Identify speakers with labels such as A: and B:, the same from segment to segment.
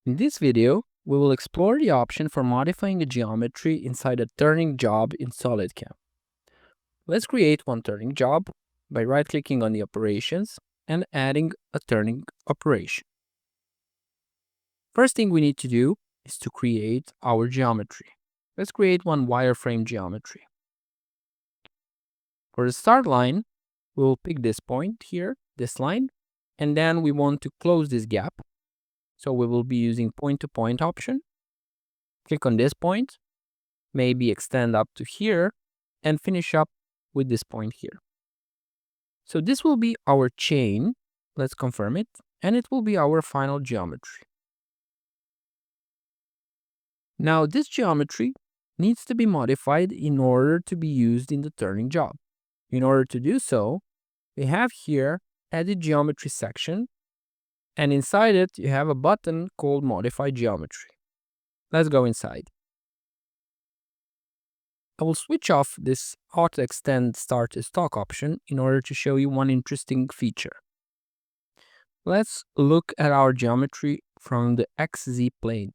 A: In this video, we will explore the option for modifying a geometry inside a turning job in SolidCAM. Let's create one turning job by right-clicking on the operations and adding a turning operation. First thing we need to do is to create our geometry. Let's create one wireframe geometry. For the start line, we will pick this point here, this line, and then we want to close this gap. So we will be using point-to-point option. Click on this point, maybe extend up to here, and finish up with this point here. So this will be our chain. Let's confirm it, and it will be our final geometry. Now this geometry needs to be modified in order to be used in the turning job. In order to do so, we have here Edit Geometry section, and inside it you have a button called Modify Geometry. Let's go inside. I will switch off this Auto Extend Start to Stock option in order to show you one interesting feature. Let's look at our geometry from the XZ plane.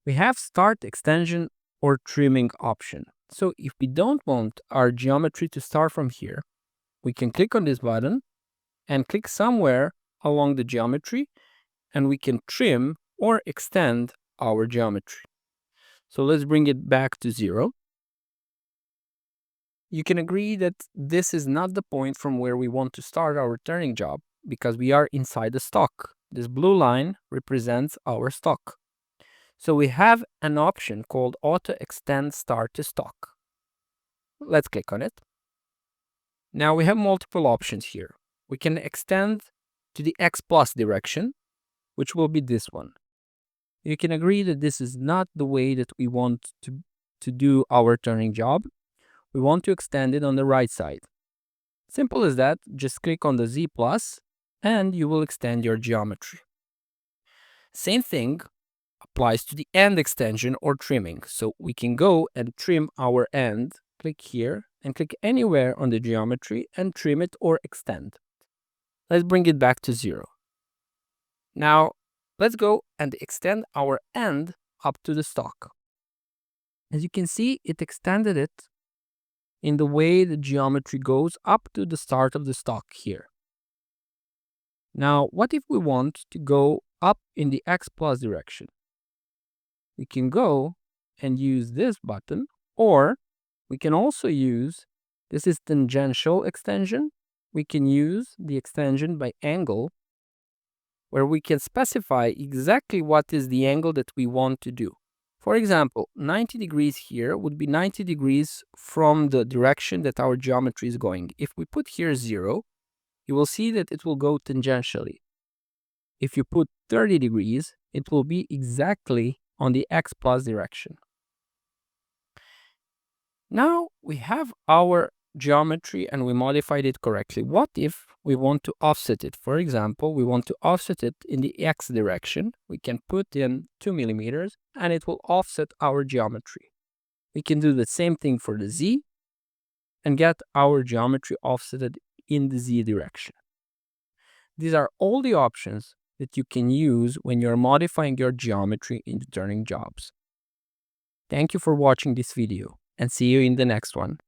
A: We have Start Extension or Trimming option. So if we don't want our geometry to start from here, we can click on this button and click somewhere along the geometry, and we can trim or extend our geometry. So let's bring it back to 0. You can agree that this is not the point from where we want to start our turning job because we are inside the stock. This blue line represents our stock. So we have an option called Auto Extend Start to Stock. Let's click on it. Now we have multiple options here. We can extend to the X plus direction, which will be this one. You can agree that this is not the way that we want to do our turning job. We want to extend it on the right side. Simple as that, just click on the Z plus and you will extend your geometry. Same thing applies to the end extension or trimming. So we can go and trim our end, click here and click anywhere on the geometry and trim it or extend. Let's bring it back to 0. Now let's go and extend our end up to the stock. As you can see, it extended it in the way the geometry goes up to the start of the stock here. Now, what if we want to go up in the X plus direction? We can go and use this button, or we can also use, this is tangential extension. We can use the extension by angle, where we can specify exactly what is the angle that we want to do. For example, 90 degrees here would be 90 degrees from the direction that our geometry is going. If we put here 0, you will see that it will go tangentially. If you put 30 degrees, it will be exactly on the X plus direction. Now we have our geometry and we modified it correctly. What if we want to offset it? For example, we want to offset it in the X direction. We can put in 2 millimeters and it will offset our geometry. We can do the same thing for the Z and get our geometry offsetted in the Z direction. These are all the options that you can use when you're modifying your geometry in the turning jobs. Thank you for watching this video and see you in the next one.